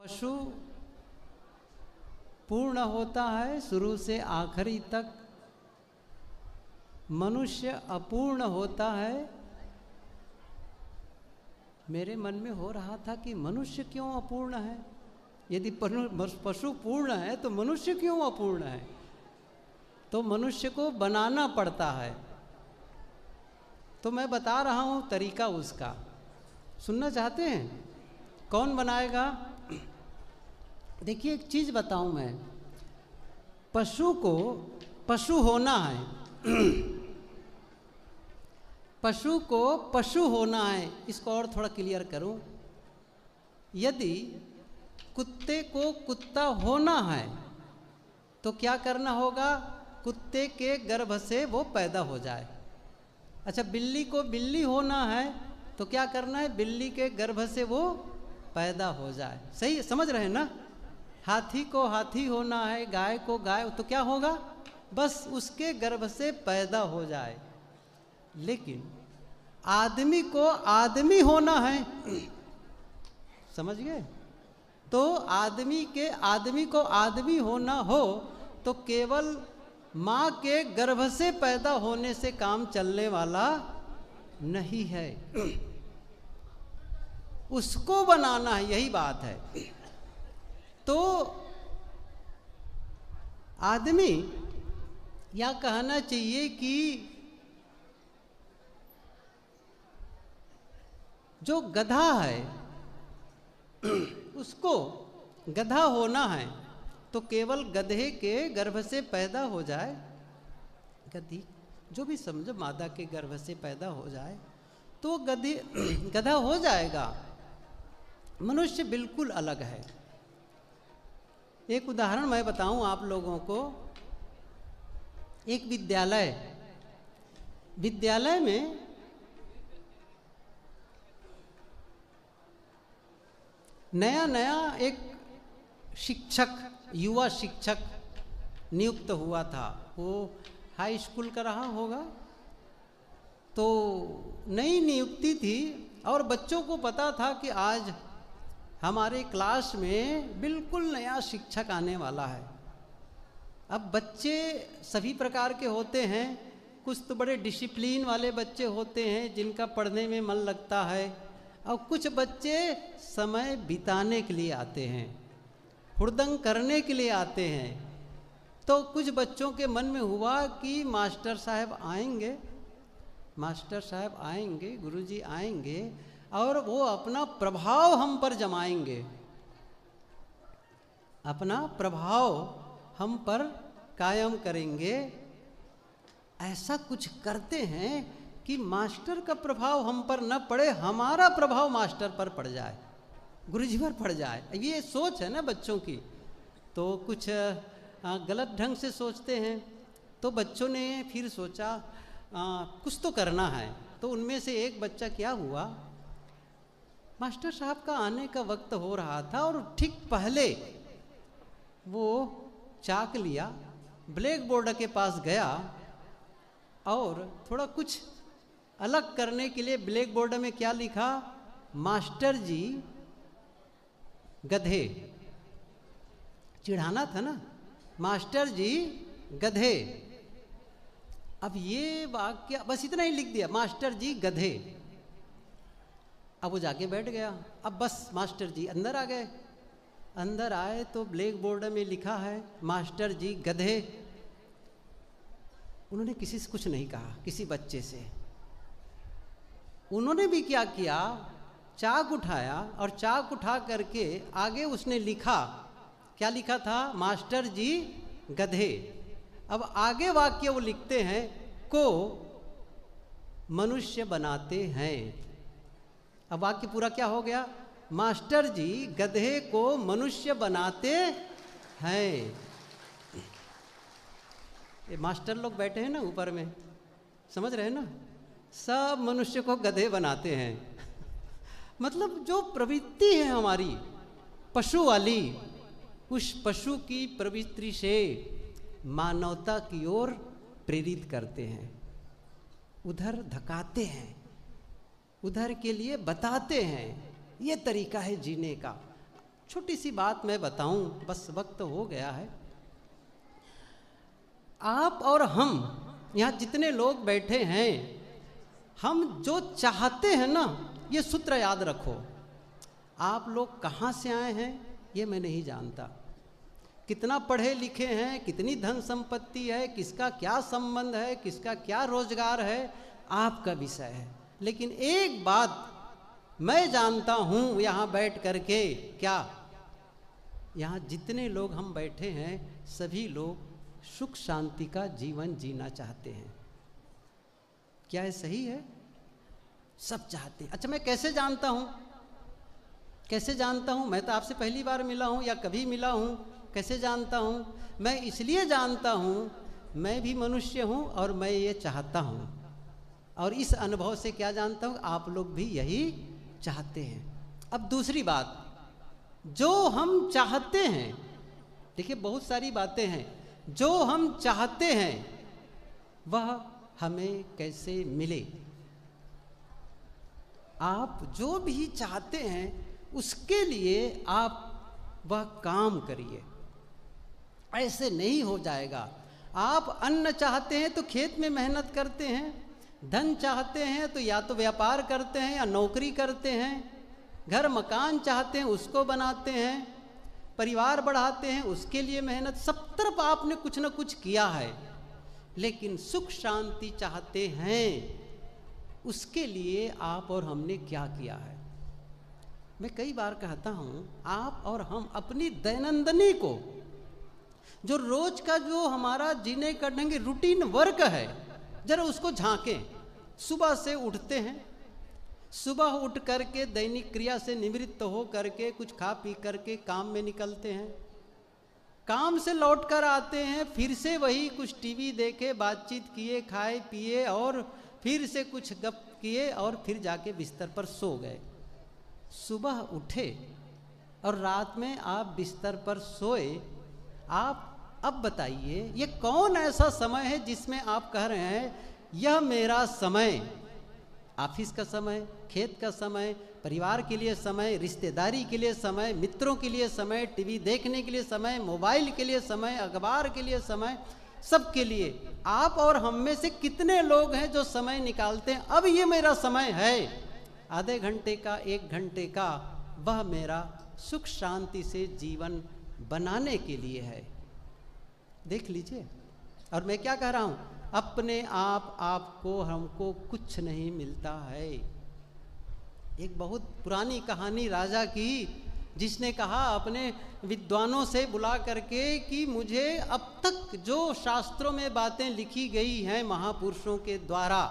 पशु पूर्ण होता है शुरू से आखिरी तक, मनुष्य अपूर्ण होता है। मेरे मन में हो रहा था कि मनुष्य क्यों अपूर्ण है? यदि पशु पूर्ण है तो मनुष्य क्यों अपूर्ण है? तो मनुष्य को बनाना पड़ता है। तो मैं बता रहा हूँ तरीका उसका, सुनना चाहते हैं? कौन बनाएगा? देखिए एक चीज़ बताऊं मैं, पशु को पशु होना है पशु को पशु होना है। इसको और थोड़ा क्लियर करूं, यदि कुत्ते को कुत्ता होना है तो क्या करना होगा? कुत्ते के गर्भ से वो पैदा हो जाए। अच्छा, बिल्ली को बिल्ली होना है तो क्या करना है? बिल्ली के गर्भ से वो पैदा हो जाए। सही समझ रहे हैं ना? हाथी को हाथी होना है, गाय को गाय, तो क्या होगा? बस उसके गर्भ से पैदा हो जाए। लेकिन आदमी को आदमी होना है, समझ गए? तो आदमी को आदमी होना हो तो केवल माँ के गर्भ से पैदा होने से काम चलने वाला नहीं है, उसको बनाना है। यही बात है। तो आदमी, या कहना चाहिए कि जो गधा है उसको गधा होना है तो केवल गधे के गर्भ से पैदा हो जाए। गधी, जो भी समझो, मादा के गर्भ से पैदा हो जाए तो गधा हो जाएगा। मनुष्य बिल्कुल अलग है। एक उदाहरण मैं बताऊं आप लोगों को। एक विद्यालय में नया एक शिक्षक, युवा शिक्षक नियुक्त हुआ था। वो हाई स्कूल का रहा होगा, तो नई नियुक्ति थी और बच्चों को पता था कि आज हमारे क्लास में बिल्कुल नया शिक्षक आने वाला है। अब बच्चे सभी प्रकार के होते हैं। कुछ तो बड़े डिसिप्लिन वाले बच्चे होते हैं जिनका पढ़ने में मन लगता है, और कुछ बच्चे समय बिताने के लिए आते हैं, हुड़दंग करने के लिए आते हैं। तो कुछ बच्चों के मन में हुआ कि मास्टर साहब आएंगे, गुरुजी आएंगे और वो अपना प्रभाव हम पर जमाएंगे, अपना प्रभाव हम पर कायम करेंगे। ऐसा कुछ करते हैं कि मास्टर का प्रभाव हम पर न पड़े, हमारा प्रभाव मास्टर पर पड़ जाए, गुरुजी पर पड़ जाए। ये सोच है ना बच्चों की। तो कुछ गलत ढंग से सोचते हैं। तो बच्चों ने फिर सोचा कुछ तो करना है। तो उनमें से एक बच्चा क्या हुआ, मास्टर साहब का आने का वक्त हो रहा था और ठीक पहले वो चाक लिया, ब्लैक बोर्ड के पास गया और थोड़ा कुछ अलग करने के लिए ब्लैक बोर्ड में क्या लिखा? मास्टर जी गधे। चिढ़ाना था ना, मास्टर जी गधे। अब ये वाक्य बस इतना ही लिख दिया, मास्टर जी गधे। अब वो जाके बैठ गया। अब बस मास्टर जी अंदर आ गए। अंदर आए तो ब्लैक बोर्ड में लिखा है मास्टर जी गधे। उन्होंने किसी से कुछ नहीं कहा, किसी बच्चे से। उन्होंने भी क्या किया, चाक उठाया और चाक उठा करके आगे उसने लिखा, क्या लिखा था? मास्टर जी गधे। अब आगे वाक्य वो लिखते हैं, को मनुष्य बनाते हैं। अब वाक्य पूरा क्या हो गया? मास्टर जी गधे को मनुष्य बनाते हैं। ये मास्टर लोग बैठे हैं ना ऊपर में, समझ रहे हैं ना? सब मनुष्य को गधे बनाते हैं। मतलब जो प्रवृत्ति है हमारी पशु वाली, उस पशु की प्रवृत्ति से मानवता की ओर प्रेरित करते हैं, उधर धकाते हैं, उधर के लिए बताते हैं। ये तरीका है जीने का। छोटी सी बात मैं बताऊं, बस वक्त हो गया है। आप और हम यहाँ जितने लोग बैठे हैं, हम जो चाहते हैं ना, ये सूत्र याद रखो। आप लोग कहाँ से आए हैं ये मैं नहीं जानता, कितना पढ़े लिखे हैं, कितनी धन संपत्ति है, किसका क्या संबंध है, किसका क्या रोजगार है, आपका विषय है। लेकिन एक बात मैं जानता हूँ यहाँ बैठ करके, क्या यहाँ जितने लोग हम बैठे हैं सभी लोग सुख शांति का जीवन जीना चाहते हैं। क्या ये सही है? सब चाहते हैं। अच्छा, मैं कैसे जानता हूँ? कैसे जानता हूँ? मैं तो आपसे पहली बार मिला हूँ या कभी मिला हूँ, कैसे जानता हूँ? मैं इसलिए जानता हूँ, मैं भी मनुष्य हूँ और मैं ये चाहता हूँ, और इस अनुभव से क्या जानता हूँ, आप लोग भी यही चाहते हैं। अब दूसरी बात, जो हम चाहते हैं, देखिए बहुत सारी बातें हैं, जो हम चाहते हैं वह हमें कैसे मिले। आप जो भी चाहते हैं उसके लिए आप वह काम करिए, ऐसे नहीं हो जाएगा। आप अन्न चाहते हैं तो खेत में मेहनत करते हैं, धन चाहते हैं तो या तो व्यापार करते हैं या नौकरी करते हैं, घर मकान चाहते हैं उसको बनाते हैं, परिवार बढ़ाते हैं उसके लिए मेहनत, सब तरफ आपने कुछ न कुछ किया है। लेकिन सुख शांति चाहते हैं, उसके लिए आप और हमने क्या किया है? मैं कई बार कहता हूँ, आप और हम अपनी दैनंदिनी को, जो रोज का जो हमारा जीने का ढंग रूटीन वर्क है, जरा उसको झांकें। सुबह से उठते हैं, सुबह उठ करके दैनिक क्रिया से निवृत्त हो करके कुछ खा पी करके काम में निकलते हैं, काम से लौट कर आते हैं, फिर से वही कुछ टीवी देखे, बातचीत किए, खाए पिए और फिर से कुछ गप किए और फिर जाके बिस्तर पर सो गए। सुबह उठे और रात में आप बिस्तर पर सोए। आप अब बताइए, ये कौन ऐसा समय है जिसमें आप कह रहे हैं यह मेरा समय, ऑफिस का समय, खेत का समय, परिवार के लिए समय, रिश्तेदारी के लिए समय, मित्रों के लिए समय, टीवी देखने के लिए समय, मोबाइल के लिए समय, अखबार के लिए समय, सब के लिए। आप और हम में से कितने लोग हैं जो समय निकालते हैं, अब ये मेरा समय है, आधे घंटे का, 1 घंटे का, वह मेरा सुख शांति से जीवन बनाने के लिए है। देख लीजिए। और मैं क्या कह रहा हूँ, अपने आप आपको हमको कुछ नहीं मिलता है। एक बहुत पुरानी कहानी राजा की, जिसने कहा अपने विद्वानों से बुला करके कि मुझे अब तक जो शास्त्रों में बातें लिखी गई हैं महापुरुषों के द्वारा,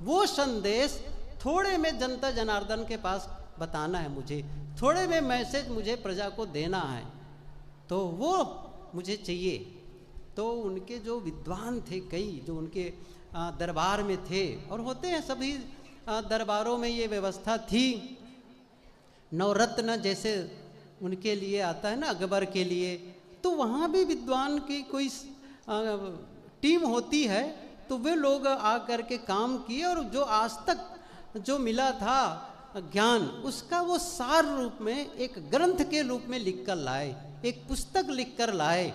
वो संदेश थोड़े में जनता जनार्दन के पास बताना है, मुझे थोड़े में मैसेज मुझे प्रजा को देना है, तो वो मुझे चाहिए। तो उनके जो विद्वान थे कई, जो उनके दरबार में थे, और होते हैं सभी दरबारों में ये व्यवस्था थी, नवरत्न जैसे उनके लिए आता है ना, अकबर के लिए, तो वहाँ भी विद्वान की कोई टीम होती है, तो वे लोग आकर के काम किए और जो आज तक जो मिला था ज्ञान, उसका वो सार रूप में एक ग्रंथ के रूप में लिख कर लाए, एक पुस्तक लिख कर लाए।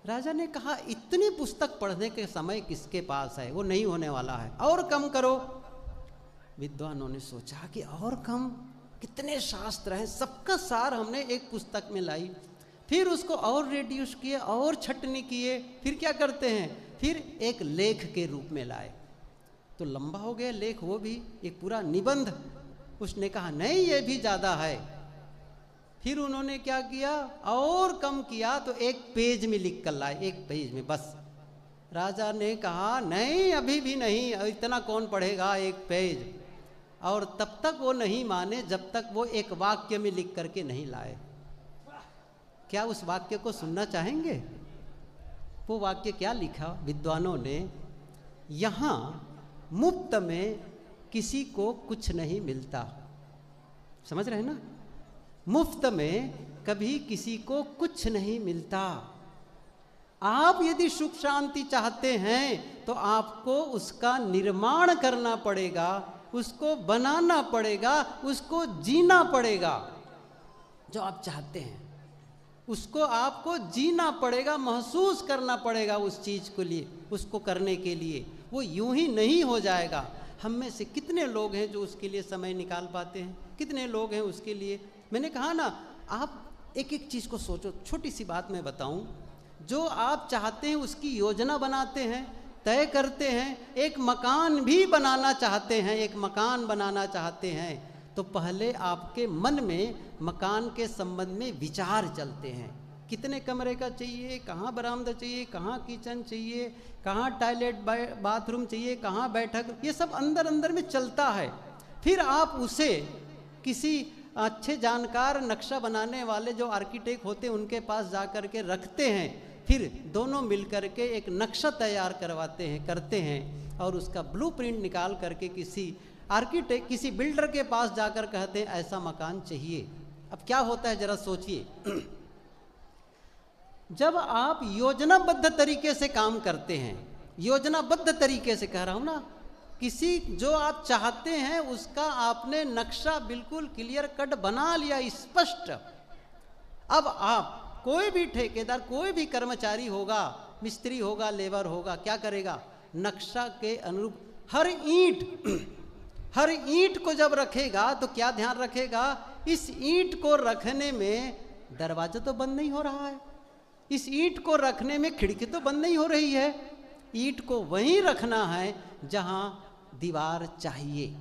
राजा ने कहा इतनी पुस्तक पढ़ने के समय किसके पास है, वो नहीं होने वाला है, और कम करो। विद्वानों ने सोचा कि और कम, कितने शास्त्र हैं, सबका सार हमने एक पुस्तक में लाई, फिर उसको और रिड्यूस किए और छटनी किए, फिर क्या करते हैं, फिर एक लेख के रूप में लाए। तो लंबा हो गया लेख, वो भी एक पूरा निबंध। उसने कहा नहीं ये भी ज़्यादा है। फिर उन्होंने क्या किया, और कम किया, तो 1 पेज में लिख कर लाए, 1 पेज में बस। राजा ने कहा नहीं अभी भी नहीं, इतना कौन पढ़ेगा 1 पेज। और तब तक वो नहीं माने जब तक वो एक वाक्य में लिख करके नहीं लाए। क्या उस वाक्य को सुनना चाहेंगे? वो वाक्य क्या लिखा विद्वानों ने, यहाँ मुफ्त में किसी को कुछ नहीं मिलता। समझ रहे हैं ना, मुफ्त में कभी किसी को कुछ नहीं मिलता। आप यदि सुख शांति चाहते हैं तो आपको उसका निर्माण करना पड़ेगा, उसको बनाना पड़ेगा, उसको जीना पड़ेगा। जो आप चाहते हैं उसको आपको जीना पड़ेगा, महसूस करना पड़ेगा उस चीज़ के लिए, उसको करने के लिए। वो यूं ही नहीं हो जाएगा। हम में से कितने लोग हैं जो उसके लिए समय निकाल पाते हैं? कितने लोग हैं उसके लिए? मैंने कहा ना, आप एक एक चीज़ को सोचो। छोटी सी बात मैं बताऊं, जो आप चाहते हैं उसकी योजना बनाते हैं, तय करते हैं, एक मकान भी बनाना चाहते हैं, एक मकान बनाना चाहते हैं, तो पहले आपके मन में मकान के संबंध में विचार चलते हैं। कितने कमरे का चाहिए, कहाँ बरामदा चाहिए, कहाँ किचन चाहिए, कहाँ टॉयलेट बाथरूम चाहिए, कहाँ बैठक, ये सब अंदर अंदर में चलता है। फिर आप उसे किसी अच्छे जानकार नक्शा बनाने वाले जो आर्किटेक्ट होते हैं उनके पास जा कर के रखते हैं। फिर दोनों मिलकर के एक नक्शा तैयार करवाते हैं, करते हैं, और उसका ब्लूप्रिंट निकाल करके किसी आर्किटेक्ट, किसी बिल्डर के पास जाकर कहते हैं ऐसा मकान चाहिए। अब क्या होता है जरा सोचिए। जब आप योजनाबद्ध तरीके से काम करते हैं, योजनाबद्ध तरीके से कह रहा हूं ना, किसी जो आप चाहते हैं उसका आपने नक्शा बिल्कुल क्लियर कट बना लिया, स्पष्ट। अब आप कोई भी ठेकेदार, कोई भी कर्मचारी होगा, मिस्त्री होगा, लेबर होगा, क्या करेगा? नक्शा के अनुरूप हर ईंट को जब रखेगा तो क्या ध्यान रखेगा? इस ईंट को रखने में दरवाजा तो बंद नहीं हो रहा है, इस ईंट को रखने में खिड़की तो बंद नहीं हो रही है, ईंट को वहीं रखना है जहां दीवार चाहिए।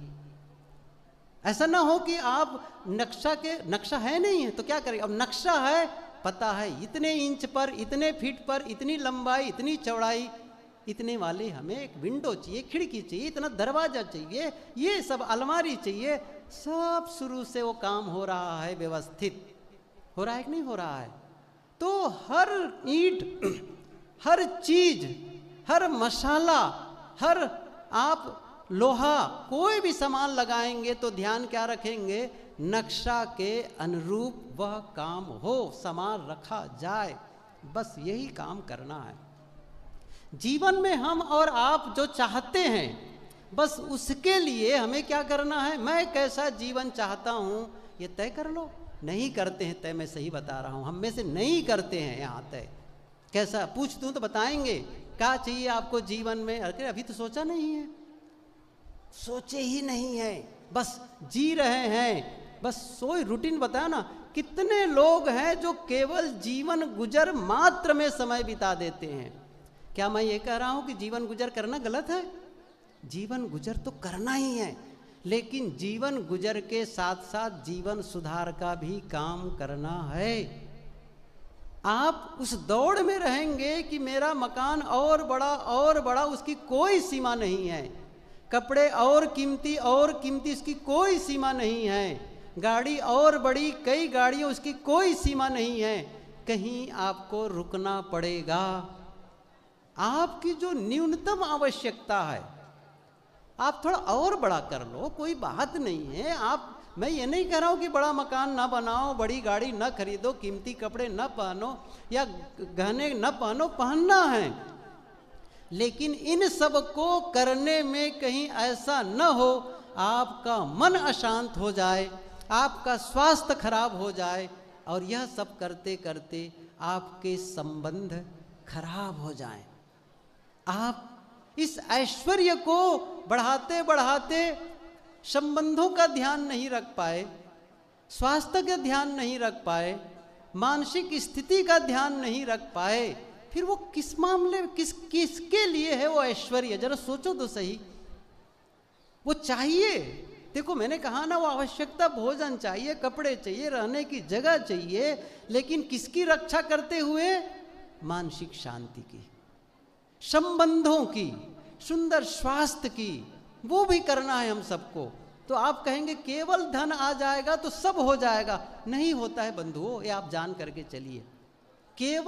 ऐसा ना हो कि आप नक्शा है नहीं है तो क्या करें? अब नक्शा है, पता है इतने इंच पर, इतने फीट पर, इतनी लंबाई, इतनी चौड़ाई, इतने वाले हमें एक विंडो चाहिए, खिड़की चाहिए, इतना दरवाजा चाहिए, ये सब अलमारी चाहिए। सब शुरू से वो काम हो रहा है, व्यवस्थित हो रहा है कि नहीं हो रहा है? तो हर ईंट, हर चीज, हर मसाला, हर आप लोहा, कोई भी सामान लगाएंगे तो ध्यान क्या रखेंगे? नक्शा के अनुरूप वह काम हो, सामान रखा जाए। बस यही काम करना है जीवन में। हम और आप जो चाहते हैं, बस उसके लिए हमें क्या करना है? मैं कैसा जीवन चाहता हूं ये तय कर लो। नहीं करते हैं तय, मैं सही बता रहा हूं, हम में से नहीं करते हैं यहाँ तय। कैसा पूछ दूं तो बताएंगे क्या चाहिए आपको जीवन में? अरे अभी तो सोचा नहीं है, सोचे ही नहीं है, बस जी रहे हैं, बस सोई रूटीन। बताया ना, कितने लोग हैं जो केवल जीवन गुजर मात्र में समय बिता देते हैं। क्या मैं ये कह रहा हूं कि जीवन गुजर करना गलत है? जीवन गुजर तो करना ही है, लेकिन जीवन गुजर के साथ साथ जीवन सुधार का भी काम करना है। आप उस दौड़ में रहेंगे कि मेरा मकान और बड़ा, उसकी कोई सीमा नहीं है। कपड़े और कीमती, उसकी कोई सीमा नहीं है। गाड़ी और बड़ी, कई गाड़ियां, उसकी कोई सीमा नहीं है। कहीं आपको रुकना पड़ेगा। आपकी जो न्यूनतम आवश्यकता है, आप थोड़ा और बड़ा कर लो, कोई बात नहीं है। मैं ये नहीं कह रहा हूं कि बड़ा मकान ना बनाओ, बड़ी गाड़ी ना खरीदो, कीमती कपड़े ना पहनो या गहने ना पहनो, पहनना है, लेकिन इन सब को करने में कहीं ऐसा न हो आपका मन अशांत हो जाए, आपका स्वास्थ्य खराब हो जाए, और यह सब करते करते आपके संबंध खराब हो जाएं। आप इस ऐश्वर्य को बढ़ाते बढ़ाते संबंधों का ध्यान नहीं रख पाए, स्वास्थ्य का ध्यान नहीं रख पाए, मानसिक स्थिति का ध्यान नहीं रख पाए, फिर वो किस मामले, किसके लिए है वो ऐश्वर्य? जरा सोचो तो सही। वो चाहिए, देखो मैंने कहा ना, वो आवश्यकता, भोजन चाहिए, कपड़े चाहिए, रहने की जगह चाहिए, लेकिन किसकी रक्षा करते हुए? मानसिक शांति की, संबंधों की, सुंदर स्वास्थ्य की, वो भी करना है हम सबको। तो आप कहेंगे केवल धन आ जाएगा तो सब हो जाएगा। नहीं होता है बंधुओं, ये आप जान करके चलिए। केवल